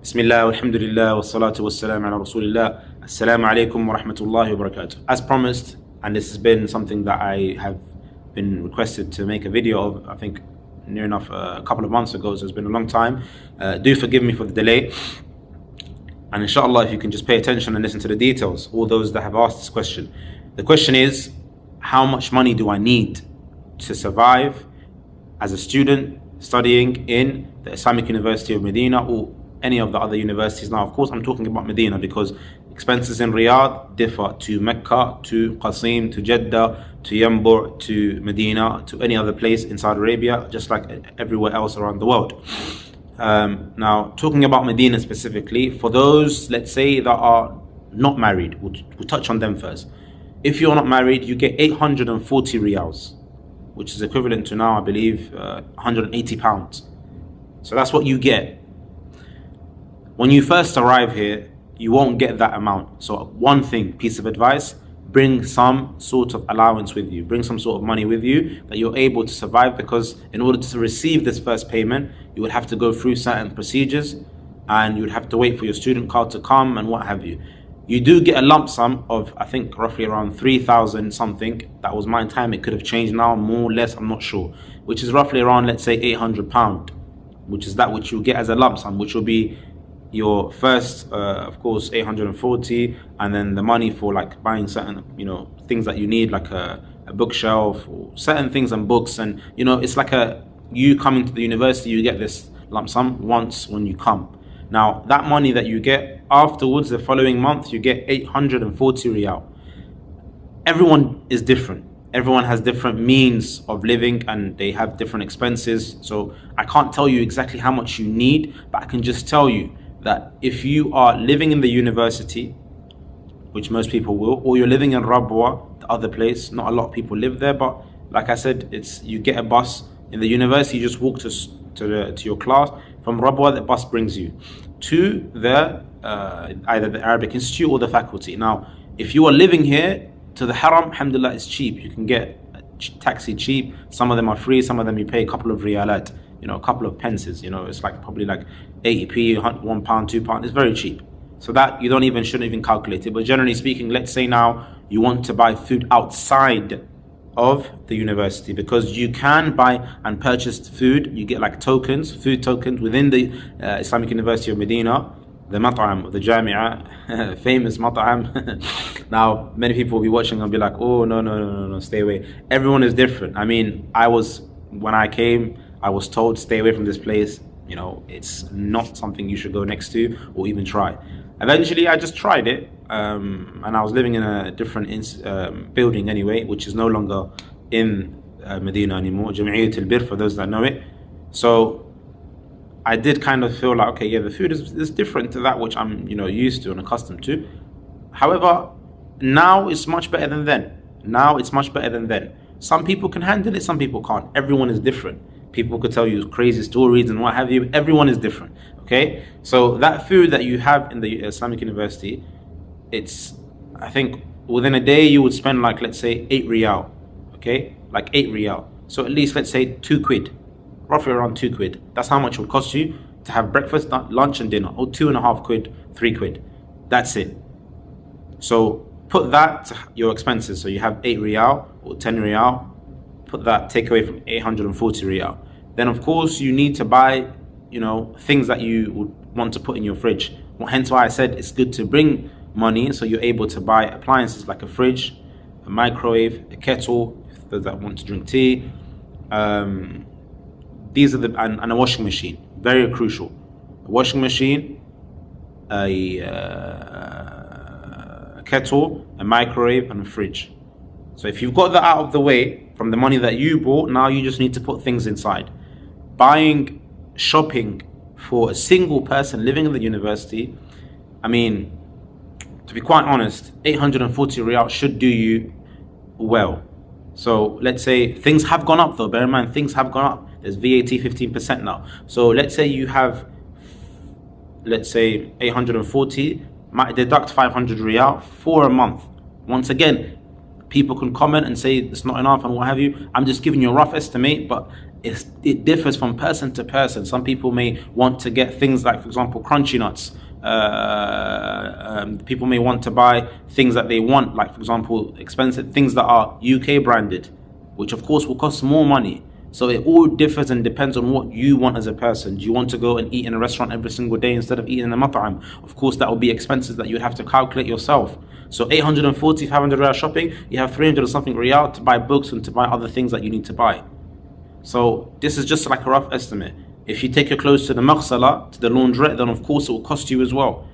Bismillah, alhamdulillah, wassalatu wassalam ala rasulillah. Assalamu alaikum wa rahmatullahi wa barakatuh. As promised, and this has been something that I have been requested to make a video of, I think near enough a couple of months ago, so it's been a long time. Do forgive me for the delay. And inshallah, if you can just pay attention and listen to the details, all those that have asked this question. The question is, how much money do I need to survive as a student studying in the Islamic University of Medina or any of the other universities? Now, of course, I'm talking about Medina because expenses in Riyadh differ to Mecca, to Qasim, to Jeddah, to Yanbu, to Medina, to any other place in Saudi Arabia, just like everywhere else around the world. Now, talking about Medina specifically, for those, let's say, that are not married, we'll touch on them first. If you're not married, you get 840 riyals, which is equivalent to now, I believe, 180 pounds. So that's what you get. When you first arrive here, you won't get that amount. So one thing, piece of advice, bring some sort of allowance with you. Bring some sort of money with you that you're able to survive, because in order to receive this first payment, you would have to go through certain procedures and you would have to wait for your student card to come and what have you. You do get a lump sum of, I think, roughly around 3,000 something. That was my time. It could have changed now, more or less, I'm not sure. Which is roughly around, let's say, £800, which is that which you get as a lump sum, which will be your first, of course, 840, and then the money for like buying certain, things that you need, like a bookshelf or certain things and books, and it's like you coming to the university, you get this lump sum once when you come. Now that money that you get afterwards, the following month, you get 840 riyal. Everyone is different. Everyone has different means of living and they have different expenses. So I can't tell you exactly how much you need, but I can just tell you that if you are living in the university, which most people will, or you're living in Rabwa, the other place, not a lot of people live there, but like I said, you get a bus. In the university, you just walk to your class. From Rabwa, the bus brings you to the either the Arabic Institute or the faculty. Now, if you are living here, to the Haram, alhamdulillah, it's cheap. You can get a taxi cheap. Some of them are free, some of them you pay a couple of riyalat, a couple of pences, it's like probably like 80p, £1, £2. It's very cheap. So that you shouldn't even calculate it. But generally speaking, let's say now you want to buy food outside of the university, because you can buy and purchase food. You get like tokens, food tokens within the Islamic University of Medina, the mat'am, the Jami'ah, famous mat'am. Now, many people will be watching and be like, oh, no, stay away. Everyone is different. I mean, when I came, I was told, stay away from this place. It's not something you should go next to or even try. Eventually, I just tried it, and I was living in a different building anyway, which is no longer in Medina anymore, Jami'at al-Bir, for those that know it. So I did kind of feel like, okay, yeah, the food is different to that which I'm used to and accustomed to. However, now it's much better than then. Some people can handle it, some people can't. Everyone is different. People could tell you crazy stories and what have you. Everyone is different, okay? So that food that you have in the Islamic University, I think within a day you would spend like, let's say, 8 riyal, okay? Like 8 riyal. So at least, let's say, 2 quid, roughly around 2 quid. That's how much it would cost you to have breakfast, lunch and dinner, or 2.5 quid, 3 quid. That's it. So put that to your expenses. So you have 8 riyal or 10 riyal. Put that, take away from 840 riyal. Then of course you need to buy, things that you would want to put in your fridge. Well, hence why I said it's good to bring money, so you're able to buy appliances like a fridge, a microwave, a kettle, if those that want to drink tea. These are and a washing machine, very crucial. A washing machine, a kettle, a microwave, and a fridge. So if you've got that out of the way from the money that you bought, now you just need to put things inside. Shopping for a single person living in the university, I mean, to be quite honest, 840 riyal should do you well. So let's say things have gone up though, bear in mind, things have gone up. There's VAT 15% now. So let's say you have, 840, might deduct 500 riyal for a month. Once again, people can comment and say it's not enough and what have you. I'm just giving you a rough estimate, but it differs from person to person. Some people may want to get things like, for example, crunchy nuts. People may want to buy things that they want, like, for example, expensive things that are UK branded, which of course will cost more money. So it all differs and depends on what you want as a person. Do you want to go and eat in a restaurant every single day instead of eating in a mat'am? Of course, that will be expenses that you would have to calculate yourself. So 840, 500 riyal shopping, you have 300 or something riyal to buy books and to buy other things that you need to buy. So this is just like a rough estimate. If you take your clothes to the maghsala, to the laundrette, then of course it will cost you as well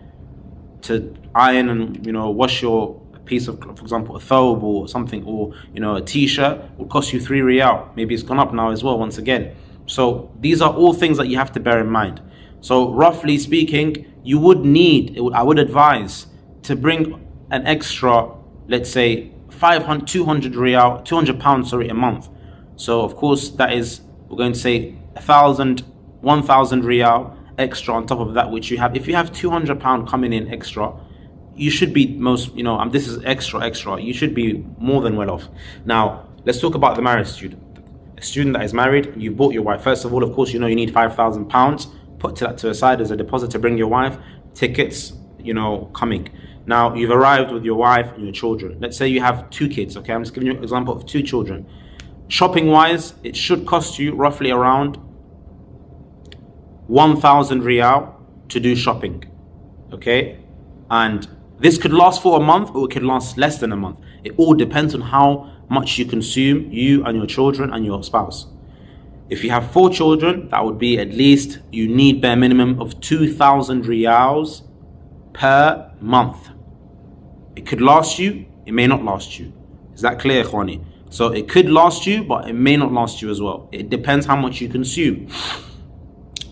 to iron and wash your piece of, for example, a thobe or something, or a t-shirt will cost you 3 riyal. Maybe it's gone up now as well once again. So these are all things that you have to bear in mind. So roughly speaking, you would need, I would advise to bring an extra, let's say 200 riyal, 200 pounds, sorry, a month. So of course that is, we're going to say 1,000 riyal extra on top of that, which you have. If you have 200 pound coming in extra, you should be this is extra, you should be more than well off. Now let's talk about the married student. A student that is married, you bought your wife. First of all, of course, you need 5,000 pounds. Put that to the side as a deposit to bring your wife. Tickets, coming. Now you've arrived with your wife and your children. Let's say you have 2 kids, okay? I'm just giving you an example of 2 children. Shopping wise, it should cost you roughly around 1,000 riyal to do shopping, okay? And this could last for a month, or it could last less than a month. It all depends on how much you consume, you and your children and your spouse. If you have 4 children, that would be at least, you need bare minimum of 2,000 riyals per month. It could last you, it may not last you. Is that clear, Ikhwani? So it could last you, but it may not last you as well. It depends how much you consume.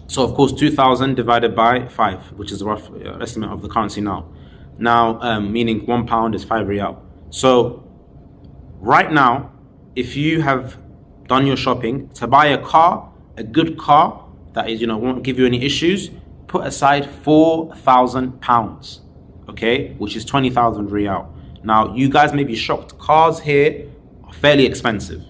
So of course 2,000 divided by 5, which is a rough estimate of the currency now. Now, meaning £1 is 5 riyal. So right now, if you have done your shopping, to buy a car, a good car that is, won't give you any issues, put aside 4,000 pounds, okay, which is 20,000 riyal. Now you guys may be shocked. Cars here are fairly expensive.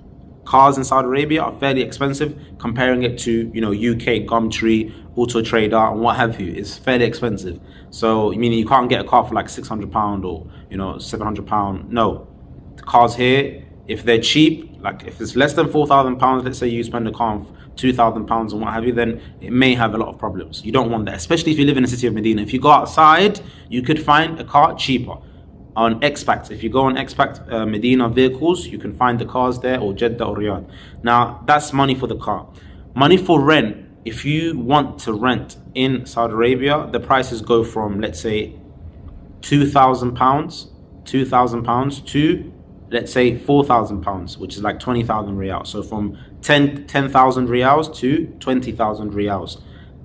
Cars in Saudi Arabia are fairly expensive, comparing it to UK, Gumtree, Auto Trader, and what have you. It's fairly expensive. So meaning you can't get a car for like £600 or £700. No, the cars here, if they're cheap, like if it's less than £4,000, let's say you spend a car of £2,000 and what have you, then it may have a lot of problems. You don't want that, especially if you live in the city of Medina. If you go outside, you could find a car cheaper. On expat, if you go on expat Medina vehicles, you can find the cars there, or Jeddah or Riyadh. Now that's money for the car. Money for rent, if you want to rent in Saudi Arabia, the prices go from, let's say, £2,000 to, let's say, £4,000, which is like 20,000 riyals. So from 10,000 riyals to 20,000 riyals.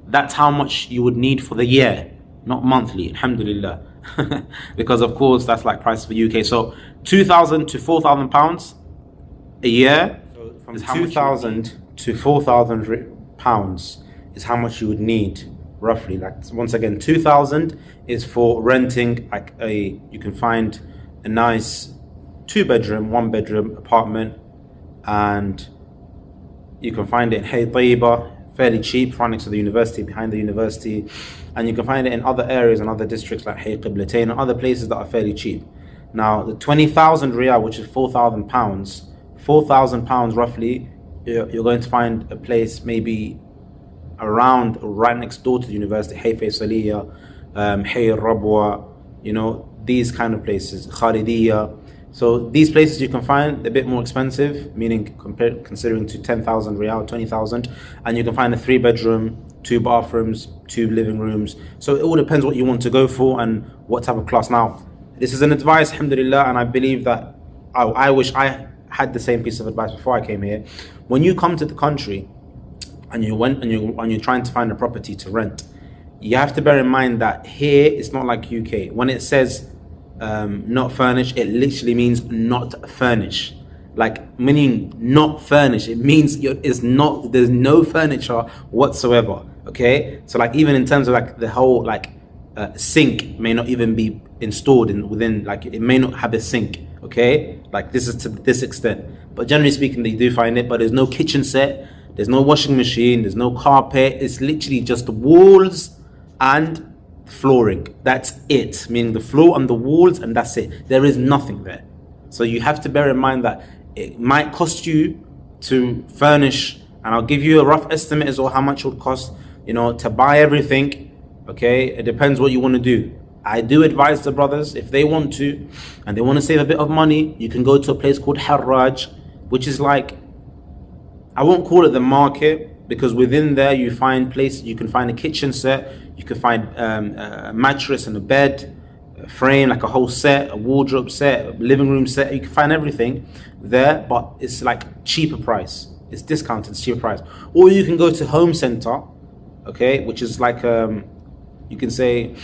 That's how much you would need for the year, not monthly, alhamdulillah. Because of course that's like price for UK. So 2,000 to 4,000 pounds a year. So from 2,000 to 4,000 pounds is how much you would need roughly. Like once again, 2,000 is for renting like you can find a nice 2-bedroom, 1-bedroom apartment, and you can find it in Hay Tayyiba, fairly cheap, right next to the university, behind the university. And you can find it in other areas and other districts like Hay Qiblatain and other places that are fairly cheap. Now the 20,000 riyal, which is 4,000 pounds, 4,000 pounds roughly, you're going to find a place maybe around or right next door to the university, Hay Faisaliya, Hay Rabwa, these kind of places, Khalidiyya. So these places you can find a bit more expensive, meaning considering to 10,000 riyal, 20,000, and you can find a 3-bedroom, 2 bathrooms, 2 living rooms. So it all depends what you want to go for and what type of class. Now, this is an advice, alhamdulillah, and I believe that I wish I had the same piece of advice before I came here. When you come to the country and you're trying to find a property to rent, you have to bear in mind that here it's not like UK. When it says not furnished, it literally means not furnished. Like meaning not furnished, it means there's no furniture whatsoever. Okay, so like even in terms of like the whole sink may not even be installed within, like it may not have a sink. Okay, like this is to this extent, but generally speaking they do find it. But there's no kitchen set, There's no washing machine, there's no carpet. It's literally just the walls and flooring. That's it, meaning the floor and the walls, and that's it. There is nothing there. So you have to bear in mind that it might cost you to furnish, and I'll give you a rough estimate as well how much it would cost, to buy everything. Okay, it depends what you want to do. I do advise the brothers, if they want to and they want to save a bit of money, you can go to a place called Harraj, which is like, I won't call it the market, because within there you can find a kitchen set, you can find a mattress and a bed, a frame, like a whole set, a wardrobe set, a living room set. You can find everything there, but it's like cheaper price. It's discounted, it's cheaper price. Or you can go to Home Center, okay, which is like you can say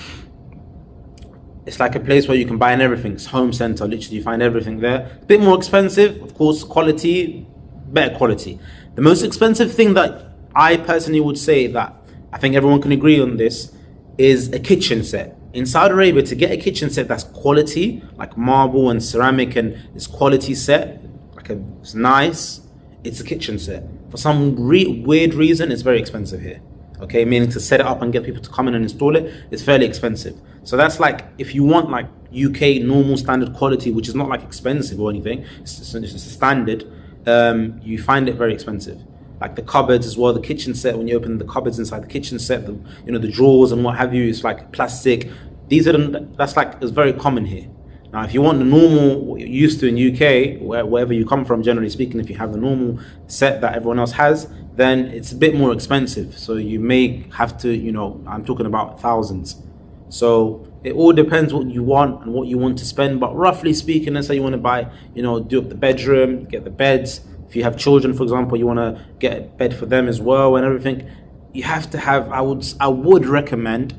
it's like a place where you can buy everything. It's Home Center, literally you find everything there. A bit more expensive, of course, quality, better quality. The most expensive thing that I personally would say, that I think everyone can agree on this, is a kitchen set. In Saudi Arabia, to get a kitchen set that's quality, like marble and ceramic, and it's quality set, it's nice, it's a kitchen set. For some weird reason, it's very expensive here. Okay, meaning to set it up and get people to come in and install it, it's fairly expensive. So that's like, if you want like UK normal standard quality, which is not like expensive or anything, it's just a standard, you find it very expensive. Like the cupboards as well, the kitchen set, when you open the cupboards inside the kitchen set, the drawers and what have you, it's like plastic. That's like, it's very common here. Now, if you want the normal, what you're used to in UK, wherever you come from, generally speaking, if you have the normal set that everyone else has, then it's a bit more expensive. So you may have to, I'm talking about thousands. So it all depends what you want and what you want to spend. But roughly speaking, let's say you want to buy, do up the bedroom, get the beds. If you have children, for example, you want to get a bed for them as well and everything. You have to have, I would recommend,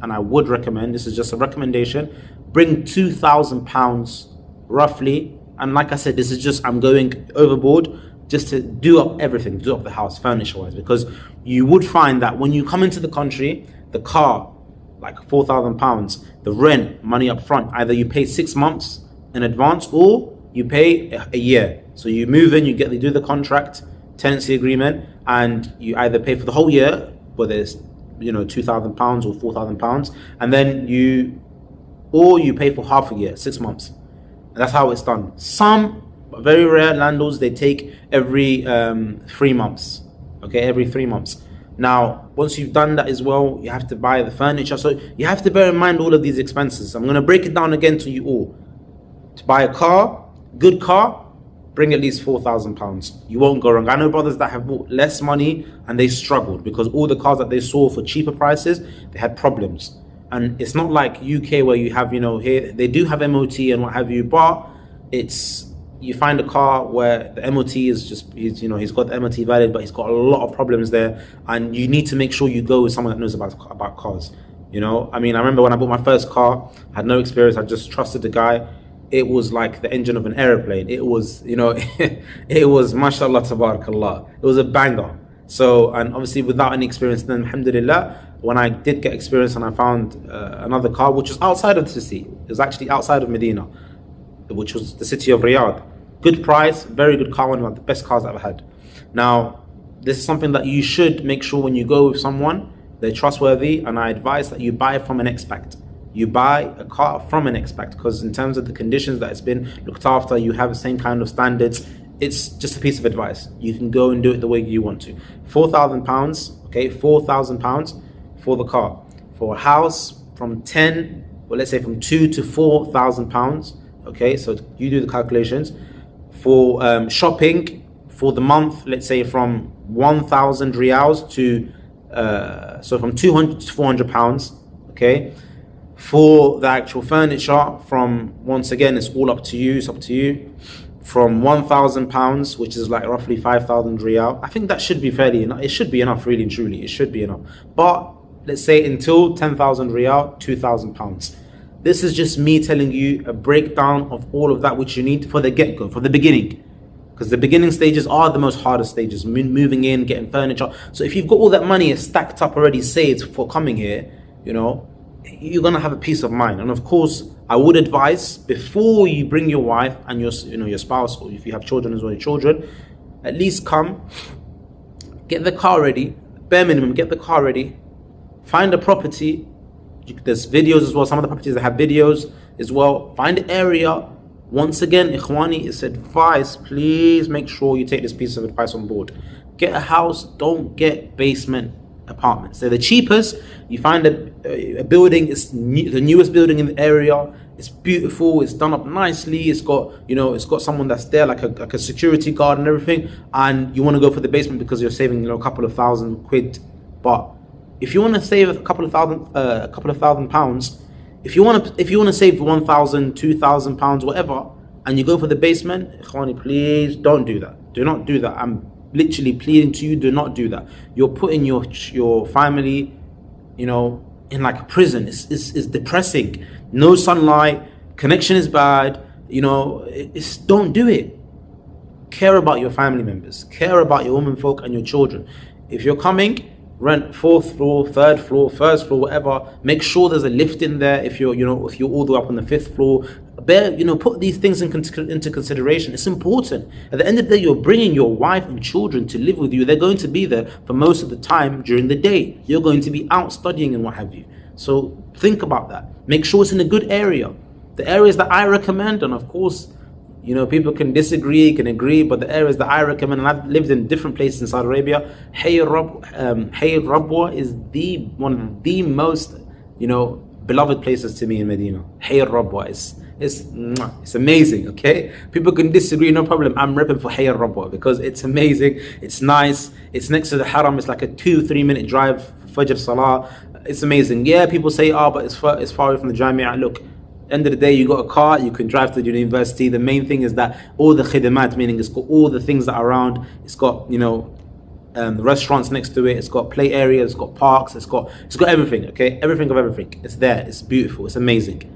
this is just a recommendation, bring £2,000 roughly. And like I said, this is just, I'm going overboard, just to do up everything, do up the house furniture wise, because you would find that when you come into the country, the car, like £4,000, the rent, money up front, either you pay 6 months in advance or you pay a year. So you move in, you do the contract, tenancy agreement, and you either pay for the whole year, whether it's £2,000 or £4,000, and then you pay for half a year, 6 months. And that's how it's done. Some very rare landlords, they take every 3 months. Okay, every 3 months. Now, once you've done that as well, you have to buy the furniture. So you have to bear in mind all of these expenses. I'm going to break it down again to you all. To buy a car, good car, bring at least £4,000. You won't go wrong. I know brothers that have bought less money and they struggled because all the cars that they saw for cheaper prices, they had problems. And it's not like UK where you have, here they do have MOT and what have you, but you find a car where the MOT is just, he's got the MOT valid, but he's got a lot of problems there, and you need to make sure you go with someone that knows about cars. I remember when I bought my first car, I had no experience, I just trusted the guy. It was like the engine of an airplane. It was, it was mashallah tabarakallah. It was a banger. So, and obviously without any experience, then alhamdulillah, when I did get experience and I found another car, which was outside of the city, it was actually outside of Medina, which was the city of Riyadh. Good price, very good car, one of the best cars I've ever had. Now, this is something that you should make sure when you go with someone, they're trustworthy, and I advise that you buy from an expat. You buy a car from an expat, because in terms of the conditions that it's been looked after, you have the same kind of standards. It's just a piece of advice. You can go and do it the way you want to. £4,000, okay, £4,000 for the car. For a house from 2 to 4,000 pounds. Okay, so you do the calculations. For shopping for the month, let's say from 1,000 riyals to so from 200 to 400 pounds. Okay, for the actual furniture, from, once again, it's all up to you. It's up to you. From 1,000 pounds, which is like roughly 5,000 riyal. I think that should be fairly enough. It should be enough, really and truly. It should be enough. But let's say until 10,000 riyal, 2,000 pounds. This is just me telling you a breakdown of all of that which you need for the get-go, for the beginning. Because the beginning stages are the most hardest stages, moving in, getting furniture. So if you've got all that money stacked up already, saved for coming here, you're going to have a peace of mind. And of course, I would advise, before you bring your wife and your spouse, or if you have children as well, your children, at least come Get the car ready, bare minimum, get the car ready, find a property. There's videos as well, some of the properties that have videos as well. Find an area. Once again, ikhwani, it's advice. Please make sure you take this piece of advice on board. Get a house, don't get basement apartments. They're the cheapest. You find a building, it's the newest building in the area. It's beautiful, it's done up nicely, it's got, it's got someone that's there, like a security guard and everything, and you want to go for the basement because you're saving, a couple of £1,000. But if you want to save a couple of thousand pounds, if you want to save £1,000, £2,000, whatever, and you go for the basement, ikhwani, please don't do that. Do not do that. I'm literally pleading to you, do not do that. You're putting your family, in like a prison. It's depressing. No sunlight, connection is bad. Don't do it. Care about your family members. Care about your women folk and your children. If you're coming, rent 4th floor, 3rd floor, 1st floor, whatever. Make sure there's a lift in there. If you're all the way up on the 5th floor, put these things into consideration. It's important. At the end of the day, you're bringing your wife and children to live with you. They're going to be there for most of the time during the day. You're going to be out studying and what have you. So think about that. Make sure it's in a good area. The areas that I recommend, and of course, people can disagree, can agree, but the areas that I recommend, and I've lived in different places in Saudi Arabia, Hayy Rabwa is one of the most, beloved places to me in Medina. Hayy Rabwa it's amazing, okay? People can disagree, no problem. I'm repping for Hayy Rabwa because it's amazing, it's nice, it's next to the Haram, it's like a 2-3 minute drive for Fajr Salah. It's amazing. Yeah, people say, but it's far away from the Jamia. Look, end of the day, you got a car, you can drive to the university. The main thing is that all the khidamat, meaning it's got all the things that are around. It's got, restaurants next to it. It's got play areas, it's got parks, it's got everything, okay? Everything of everything. It's there, it's beautiful, it's amazing.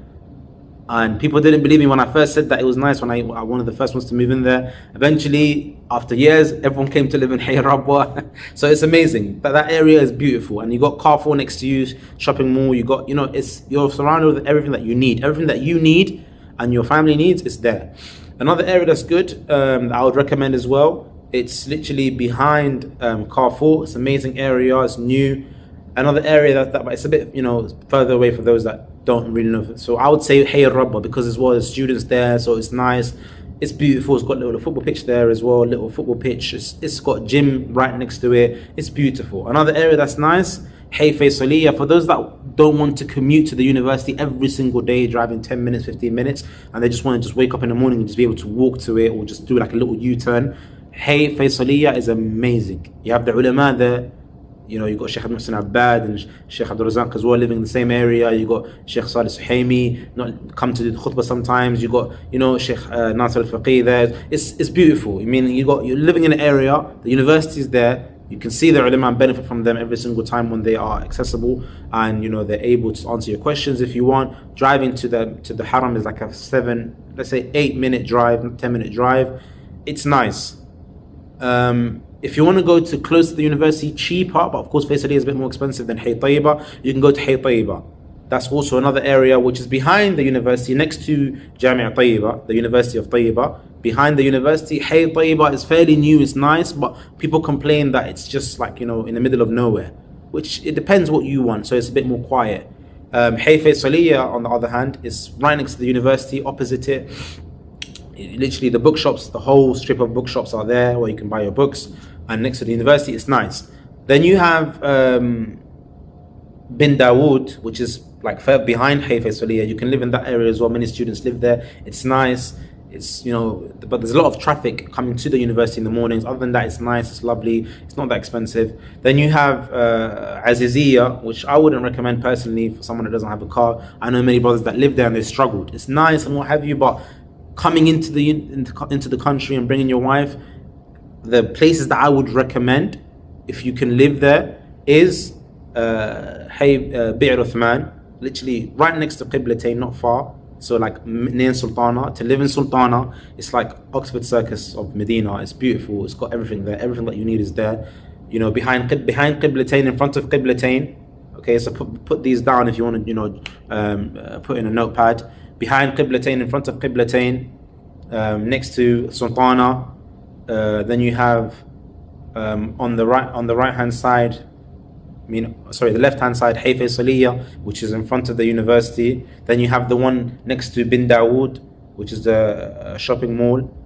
And people didn't believe me when I first said that it was nice, when I one of the first ones to move in there. Eventually, after years, everyone came to live in Hayy Rabwa. So it's amazing. That area is beautiful. And you got Carrefour next to you, shopping mall. You got, you're surrounded with everything that you need. Everything that you need and your family needs is there. Another area that's good, that I would recommend as well, it's literally behind Carrefour. It's an amazing area. It's new. Another area that but it's a bit, further away for those that don't really know. So I would say Hayy Rabwa because as well, there's students there, so it's nice. It's beautiful. It's got a little football pitch there as well, little football pitch. It's got gym right next to it. It's beautiful. Another area that's nice, Hayy Faisaliyah, for those that don't want to commute to the university every single day, driving 10 minutes, 15 minutes, and they just want to just wake up in the morning and just be able to walk to it or just do like a little U-turn. Hayy Faisaliyah is amazing. You have the ulama there. You got Sheikh Muhsin Abbad and Sheikh Abdul Razak as well living in the same area. You got Sheikh Salih Suhaimi, not come to the khutbah sometimes. You got, Sheikh Nasir al-Faqih there. It's beautiful. You're living in an area, the university is there. You can see the ulama and benefit from them every single time when they are accessible, and they're able to answer your questions if you want. Driving to the Haram is like a 8 minute drive, 10-minute drive. It's nice. If you want to go to close to the university, cheaper, but of course Faisaliyah is a bit more expensive than Hayy Tayyibah, you can go to Hayy Tayyibah. That's also another area which is behind the university, next to Jamia Tayyibah, the University of Tayyibah. Behind the university, Hayy Tayyibah is fairly new, it's nice, but people complain that it's just like, in the middle of nowhere, which it depends what you want, so it's a bit more quiet. Hayy Faisaliyah, on the other hand, is right next to the university, opposite it. Literally the bookshops, the whole strip of bookshops are there where you can buy your books, and next to the university it's nice. Then you have Bin Dawood, which is like behind Hayy Faisaliyah. You can live in that area as well. Many students live there. It's nice. It's but there's a lot of traffic coming to the university in the mornings. Other than that, it's nice, it's lovely, it's not that expensive. Then you have Aziziyah, which I wouldn't recommend personally for someone that doesn't have a car. I know many brothers that live there and they struggled. It's nice and what have you, but coming into the country and bringing your wife, the places that I would recommend if you can live there is Bi'r Uthman, literally right next to Qiblatain, not far. So like near Sultana. To live in Sultana, it's like Oxford Circus of Medina. It's beautiful. It's got everything there. Everything that you need is there. Behind Qiblatain, in front of Qiblatain. Okay, so put these down if you want to, put in a notepad. Behind Qiblatain, in front of Qiblatain, next to Sultana. Then you have On the right hand side, the left hand side, Hay Faisaliyah, which is in front of the university. Then you have the one next to Bin Dawood, which is the shopping mall.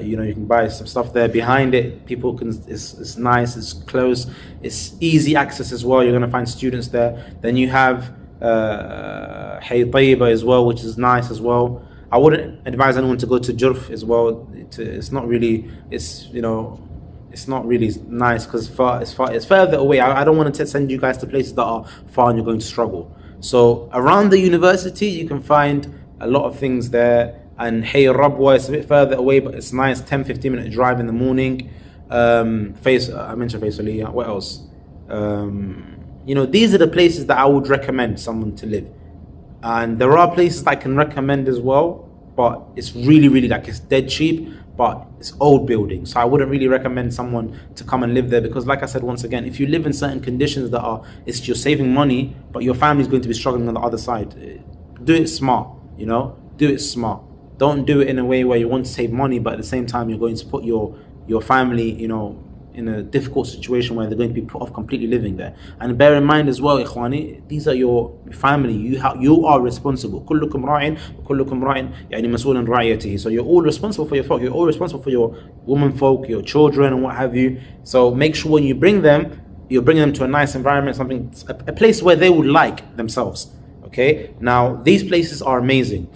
You can buy some stuff there. Behind it, it's nice, it's close, it's easy access as well. You're going to find students there. Then you have Hay Tayyiba as well, which is nice as well. I wouldn't advise anyone to go to Jurf as well. It's not really nice because it's further away. I don't want to send you guys to places that are far and you're going to struggle. So around the university, you can find a lot of things there. And Hay Rabwa is a bit further away, but it's nice, 10-15 minute drive in the morning. I mentioned Faisaliyah. What else? These are the places that I would recommend someone to live. And there are places I can recommend as well, but it's really, really it's dead cheap, but it's old buildings. So I wouldn't really recommend someone to come and live there because, like I said, once again, if you live in certain conditions you're saving money, but your family's going to be struggling on the other side. Do it smart, do it smart. Don't do it in a way where you want to save money, but at the same time you're going to put your family, in a difficult situation where they're going to be put off completely living there. And bear in mind as well, ikhwani, these are your family. You are responsible. كلكم راع وكلكم راع يعني مسؤول عن رعيته. So you're all responsible for your folk. You're all responsible for your women folk, your children, and what have you. So make sure when you bring them, you're bringing them to a nice environment, a place where they would like themselves. Okay. Now these places are amazing.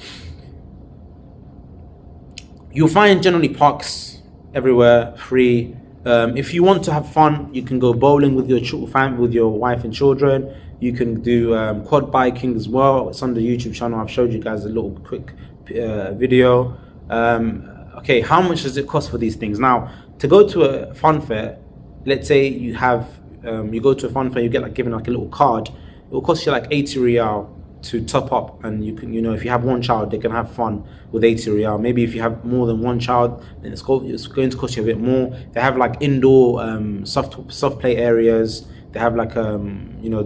You'll find generally parks everywhere, free. If you want to have fun, you can go bowling with your family, with your wife and children. You can do quad biking as well. It's on the YouTube channel. I've showed you guys a little quick video. Okay, how much does it cost for these things? Now, to go to a fun fair, let's say you go to a fun fair, you get given a little card. It will cost you 80 riyal to top up, and you can, if you have one child, they can have fun with 80 riyal. Maybe if you have more than one child, then it's going to cost you a bit more. They have indoor soft play areas. They have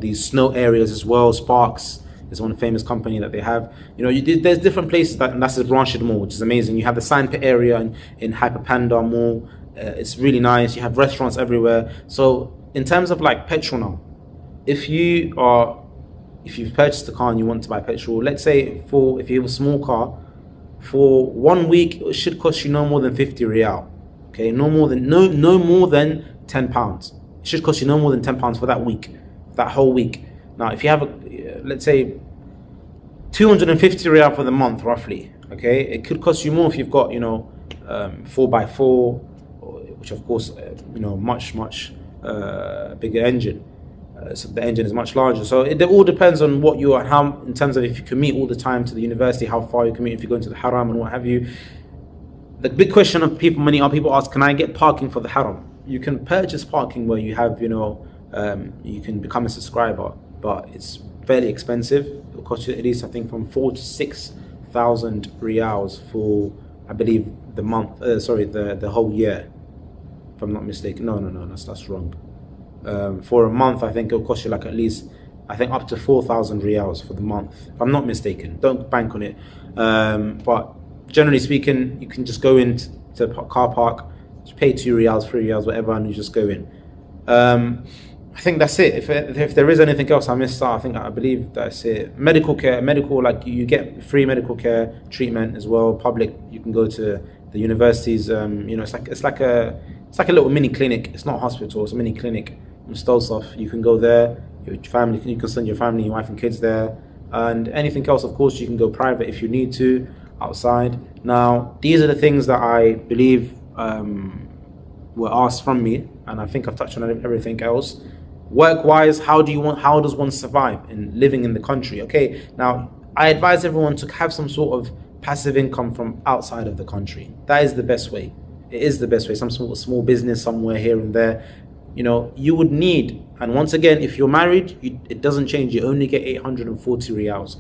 these snow areas as well. Sparks is one famous company that they have. There's different places and that's the Branchid Mall, which is amazing. You have the Sandpit area in Hyper Panda Mall. It's really nice. You have restaurants everywhere. So in terms of petrol now, if you've purchased a car and you want to buy petrol, let's say if you have a small car, for 1 week it should cost you no more than 50 riyal. Okay, no more than £10. It should cost you no more than £10 for that week, that whole week. Now, if you have let's say 250 riyal for the month, roughly. Okay, it could cost you more if you've got 4x4, which of course much bigger engine. So the engine is much larger. So it all depends on what you are, how, in terms of if you commute all the time to the university, how far you commute, if you go into the haram and what have you. The big question of many people ask, can I get parking for the haram? You can purchase parking where you have, you can become a subscriber, but it's fairly expensive. It will cost you at least, I think, from 4,000 to 6,000 riyals for, I believe, the month. The whole year, if I'm not mistaken. No, that's wrong. For a month, I think it'll cost you at least, I think, up to 4,000 riyals for the month, if I'm not mistaken. Don't bank on it. But generally speaking, you can just go into a car park, just pay 2 riyals, 3 riyals, whatever, and you just go in. I think that's it. If there is anything else I missed out, I believe that's it. Medical care, you get free medical care treatment as well. Public, you can go to the universities. It's like a little mini clinic. It's not a hospital. It's a mini clinic. Mustawsaf, you can go there. Your family, you can send your family, your wife and kids there. And anything else, of course, you can go private if you need to, outside. Now, these are the things that I believe were asked from me, and I think I've touched on everything else. Work-wise, how does one survive in living in the country? Okay, now I advise everyone to have some sort of passive income from outside of the country. That is the best way. It is the best way. Some sort of small business somewhere here and there. You would need, and once again, if you're married, it doesn't change. You only get 840 riyals.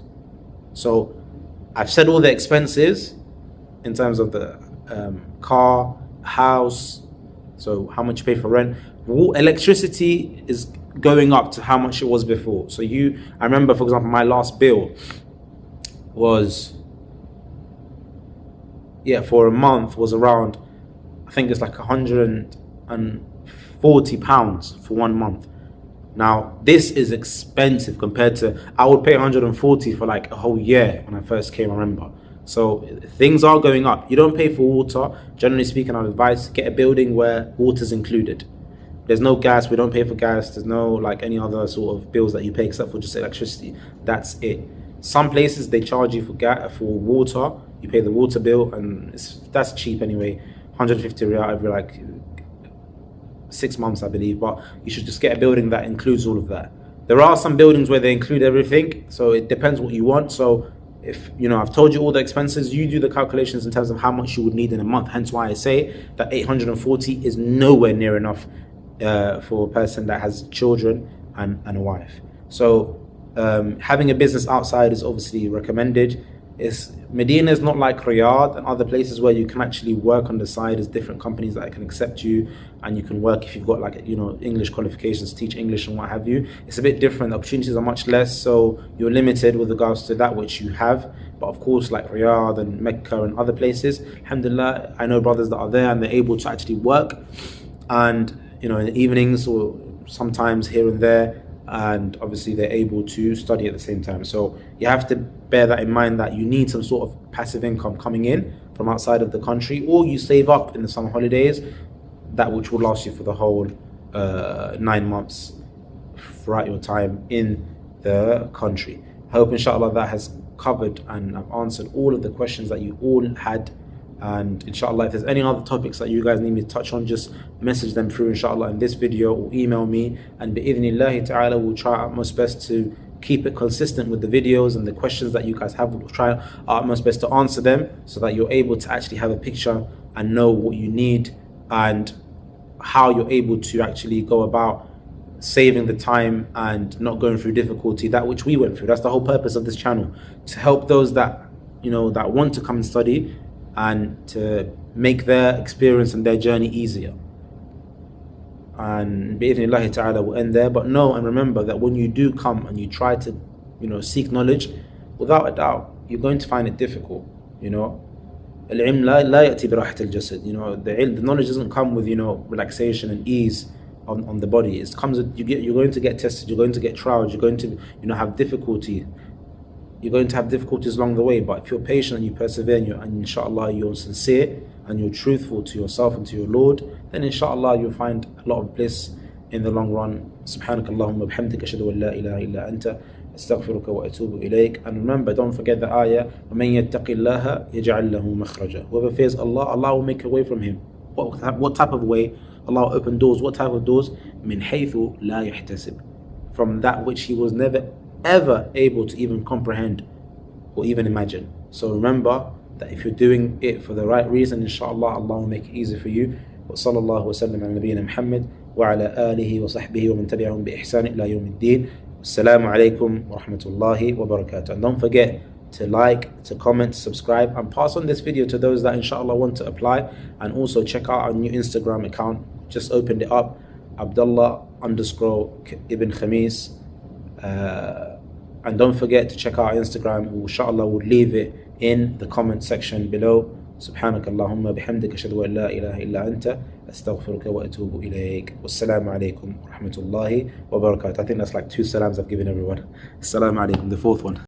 So I've said all the expenses in terms of the car, house, so how much you pay for rent. Electricity is going up to how much it was before. So I remember, for example, my last bill was, for a month was around, I think it's 130 £40 for 1 month. Now, this is expensive compared to, I would pay 140 for like a whole year when I first came, I remember. So things are going up. You don't pay for water. Generally speaking, I'd advise get a building where water's included. There's no gas, we don't pay for gas. There's no like any other sort of bills that you pay except for just electricity. That's it. Some places they charge you for water. You pay the water bill, and that's cheap anyway. 150 riyal every like 6 months, I believe. But you should just get a building that includes all of that. There are some buildings where they include everything, so it depends what you want. So if I've told you all the expenses, you do the calculations in terms of how much you would need in a month. Hence why I say that 840 is nowhere near enough for a person that has children and a wife. So having a business outside is obviously recommended. Medina is not like Riyadh and other places where you can actually work on the side. There's different companies that can accept you, and you can work if you've got like English qualifications, teach English and what have you. It's a bit different. The opportunities are much less, so you're limited with regards to that which you have. But of course, like Riyadh and Mecca and other places, alhamdulillah, I know brothers that are there and they're able to actually work, and in the evenings or sometimes here and there, and obviously they're able to study at the same time. So you have to bear that in mind, that you need some sort of passive income coming in from outside of the country, or you save up in the summer holidays, that which will last you for the whole 9 months throughout your time in the country. I hope inshallah that has covered and I've answered all of the questions that you all had. And inshallah, if there's any other topics that you guys need me to touch on, just message them through inshallah in this video, or email me, and bi'idhnillahi ta'ala we'll try our utmost best to keep it consistent with the videos and the questions that you guys have. We'll try our utmost best to answer them so that you're able to actually have a picture and know what you need and how you're able to actually go about saving the time and not going through difficulty, that which we went through. That's the whole purpose of this channel, to help those that that want to come and study, and to make their experience and their journey easier. And bi'idhnillahi ta'ala will end there. But know and remember that when you do come and you try to seek knowledge, without a doubt you're going to find it difficult. Al-ilm la ya'ti bi rahat al-jasad. The knowledge doesn't come with relaxation and ease on the body. It comes with, you're going to get tested, you're going to get trials, you're going to have difficulty. You're going to have difficulties along the way, but if you're patient and you persevere and inshallah you're sincere and you're truthful to yourself and to your Lord, then inshallah you'll find a lot of bliss in the long run. Subhanakallahumma bihamdika ashhadu an la ilaha illa anta astaghfiruka wa atubu ilayk. And remember, don't forget the ayah, وَمَن يَتَّقِ اللَّهَ يَجْعَل لَهُ مَخْرَجًا. Whoever fears Allah, Allah will make a way from him. What type of way? Allah will open doors. What type of doors? مِنْ حَيْثُ لَا يَحْتَسِبْ. From that which he was never ever able to even comprehend or even imagine. So remember that if you're doing it for the right reason, inshallah Allah will make it easy for you. Wa sallallahu wa sallam ala nabiyyina Muhammad wa ala alihi wa sahbihi wa man tabi'ahum bi ihsan ila yawm ad-din. Assalamu alaikum wa rahmatullahi wa barakatuh. And don't forget to like, to comment, subscribe, and pass on this video to those that inshallah want to apply. And also check out our new Instagram account. Just opened it up, Abdullah _ibn Khamis. And don't forget to check out our Instagram. Inshallah we'll leave it in the comment section below. Subhanakallahumma bihamdika ashhadu an la ilaha illa anta astaghfiruka wa atubu ilayk. Wassalamu alaikum wa rahmatullahi wa barakatuh. I think that's like 2 salams I've given everyone. Assalamu alaikum, the 4th one.